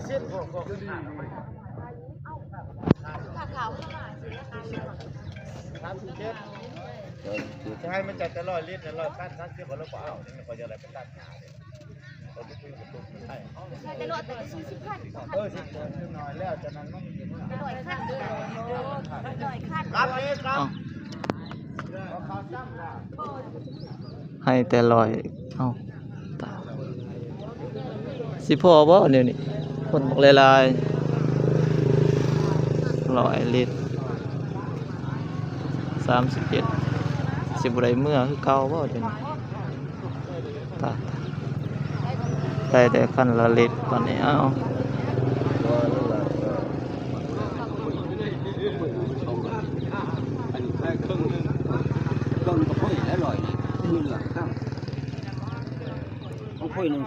สิ้นพวกขาวเข้ามาสิ37จะให้มันจัดแต่100 ลิตร100 คัน30บ่แล้วบ่เอานี่ก็จะได้เป็นตัดหญ้าเนี่ยเราไปคุยกับตุ้มใช่แต่รถแต่40 คันสิบน้อยแล้วจากนั้นมันอยู่นู่น100 คัน100 คันครับนี่ครับให้แต่ลอยเอ้าตาสิพอบ่เดี๋ยวนี้คนบอกหลายๆ100 ลิตร37สิบ่ได้เมื่อคือเก่าบ่เดี๋ยวนี้ตาได้แต่คันละลิตรตอนนี้เอ้าก็ค่อยแล้วลอยนี่เหลือข้ามค่อยนึง